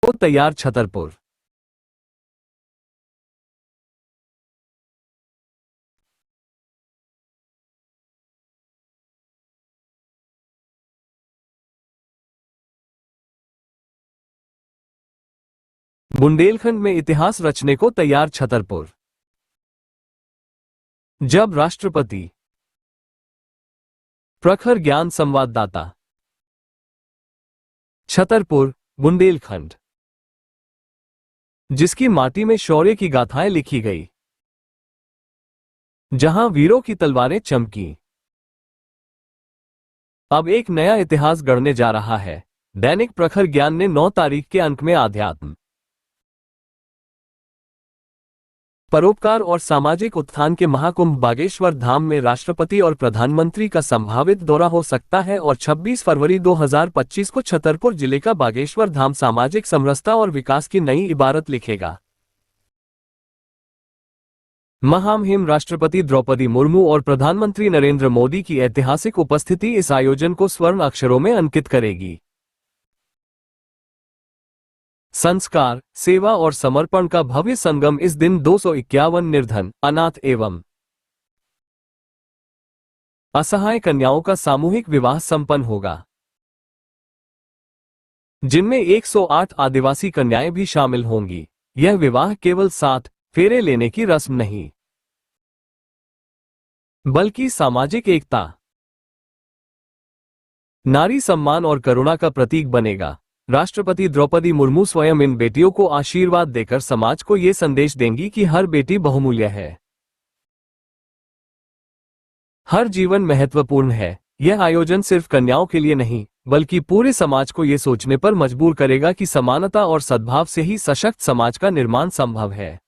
को तैयार छतरपुर। बुंदेलखंड में इतिहास रचने को तैयार छतरपुर। जब राष्ट्रपति प्रखर ज्ञान संवाददाता छतरपुर, बुंदेलखंड, जिसकी माटी में शौर्य की गाथाएं लिखी गई, जहां वीरों की तलवारें चमकी, अब एक नया इतिहास गढ़ने जा रहा है। दैनिक प्रखर ज्ञान ने 9 तारीख के अंक में अध्यात्म, परोपकार और सामाजिक उत्थान के महाकुंभ बागेश्वर धाम में राष्ट्रपति और प्रधानमंत्री का संभावित दौरा हो सकता है और 26 फरवरी 2025 को छतरपुर जिले का बागेश्वर धाम सामाजिक समरसता और विकास की नई इबारत लिखेगा। महामहिम राष्ट्रपति द्रौपदी मुर्मू और प्रधानमंत्री नरेंद्र मोदी की ऐतिहासिक उपस्थिति इस आयोजन को स्वर्ण अक्षरों में अंकित करेगी। संस्कार, सेवा और समर्पण का भव्य संगम इस दिन 251 निर्धन, अनाथ एवं असहाय कन्याओं का सामूहिक विवाह संपन्न होगा, जिनमें 108 आदिवासी कन्याएं भी शामिल होंगी। यह विवाह केवल 7 फेरे लेने की रस्म नहीं, बल्कि सामाजिक एकता, नारी सम्मान और करुणा का प्रतीक बनेगा। राष्ट्रपति द्रौपदी मुर्मू स्वयं इन बेटियों को आशीर्वाद देकर समाज को ये संदेश देंगी कि हर बेटी बहुमूल्य है, हर जीवन महत्वपूर्ण है। यह आयोजन सिर्फ कन्याओं के लिए नहीं, बल्कि पूरे समाज को ये सोचने पर मजबूर करेगा कि समानता और सद्भाव से ही सशक्त समाज का निर्माण संभव है।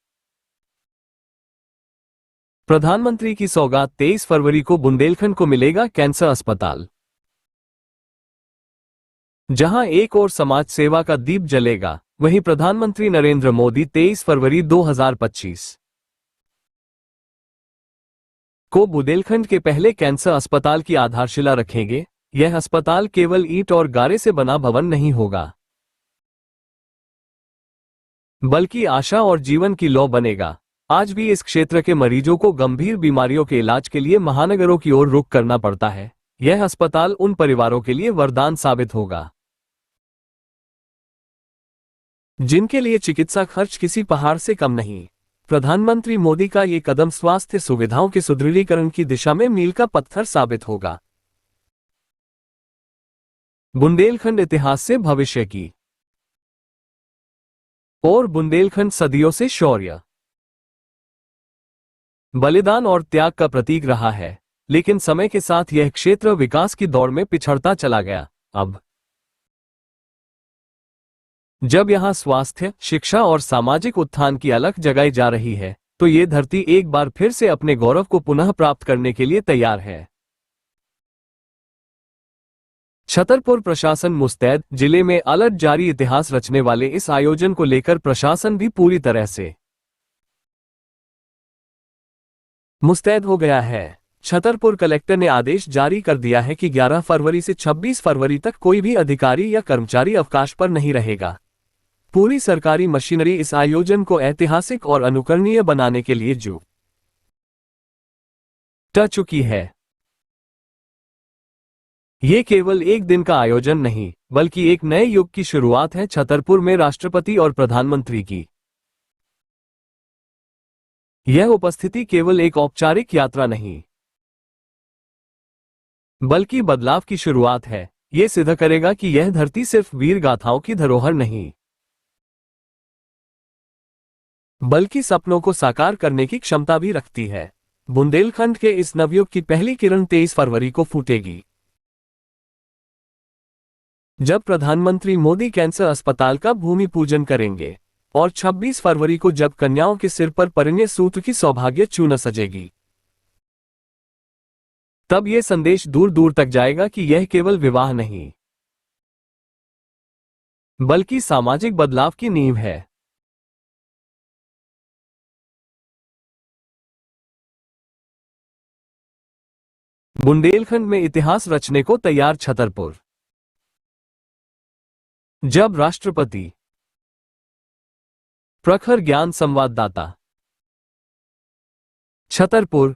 प्रधानमंत्री की सौगात 23 फरवरी को बुंदेलखंड को मिलेगा कैंसर अस्पताल, जहां एक और समाज सेवा का दीप जलेगा। वहीं प्रधानमंत्री नरेंद्र मोदी 23 फरवरी 2025 को बुंदेलखंड के पहले कैंसर अस्पताल की आधारशिला रखेंगे। यह अस्पताल केवल ईंट और गारे से बना भवन नहीं होगा, बल्कि आशा और जीवन की लौ बनेगा। आज भी इस क्षेत्र के मरीजों को गंभीर बीमारियों के इलाज के लिए महानगरों की ओर रुख करना पड़ता है। यह अस्पताल उन परिवारों के लिए वरदान साबित होगा, जिनके लिए चिकित्सा खर्च किसी पहाड़ से कम नहीं। प्रधानमंत्री मोदी का ये कदम स्वास्थ्य सुविधाओं के सुदृढ़ीकरण की दिशा में मील का पत्थर साबित होगा। बुंदेलखंड इतिहास से भविष्य की और बुंदेलखंड सदियों से शौर्य, बलिदान और त्याग का प्रतीक रहा है, लेकिन समय के साथ यह क्षेत्र विकास की दौड़ में पिछड़ता चला गया। अब जब यहां स्वास्थ्य, शिक्षा और सामाजिक उत्थान की अलख जगाई जा रही है, तो ये धरती एक बार फिर से अपने गौरव को पुनः प्राप्त करने के लिए तैयार है। छतरपुर प्रशासन मुस्तैद। जिले में अलर्ट जारी। इतिहास रचने वाले इस आयोजन को लेकर प्रशासन भी पूरी तरह से मुस्तैद हो गया है। छतरपुर कलेक्टर ने आदेश जारी कर दिया है कि 11 फरवरी से 26 फरवरी तक कोई भी अधिकारी या कर्मचारी अवकाश पर नहीं रहेगा। पूरी सरकारी मशीनरी इस आयोजन को ऐतिहासिक और अनुकरणीय बनाने के लिए जुट चुकी है। ये केवल एक दिन का आयोजन नहीं, बल्कि एक नए युग की शुरुआत है। छतरपुर में राष्ट्रपति और प्रधानमंत्री की यह उपस्थिति केवल एक औपचारिक यात्रा नहीं, बल्कि बदलाव की शुरुआत है। यह सिद्ध करेगा कि यह धरती सिर्फ वीर गाथाओं की धरोहर नहीं, बल्कि सपनों को साकार करने की क्षमता भी रखती है। बुंदेलखंड के इस नवयुग की पहली किरण 23 फरवरी को फूटेगी, जब प्रधानमंत्री मोदी कैंसर अस्पताल का भूमि पूजन करेंगे, और 26 फरवरी को जब कन्याओं के सिर पर परिणय सूत्र की सौभाग्य चून सजेगी। तब यह संदेश दूर दूर तक जाएगा कि यह केवल विवाह नहीं, बल्कि सामाजिक बदलाव की नींव है। बुंदेलखंड में इतिहास रचने को तैयार छतरपुर। जब राष्ट्रपति प्रखर ज्ञान संवाददाता। छतरपुर,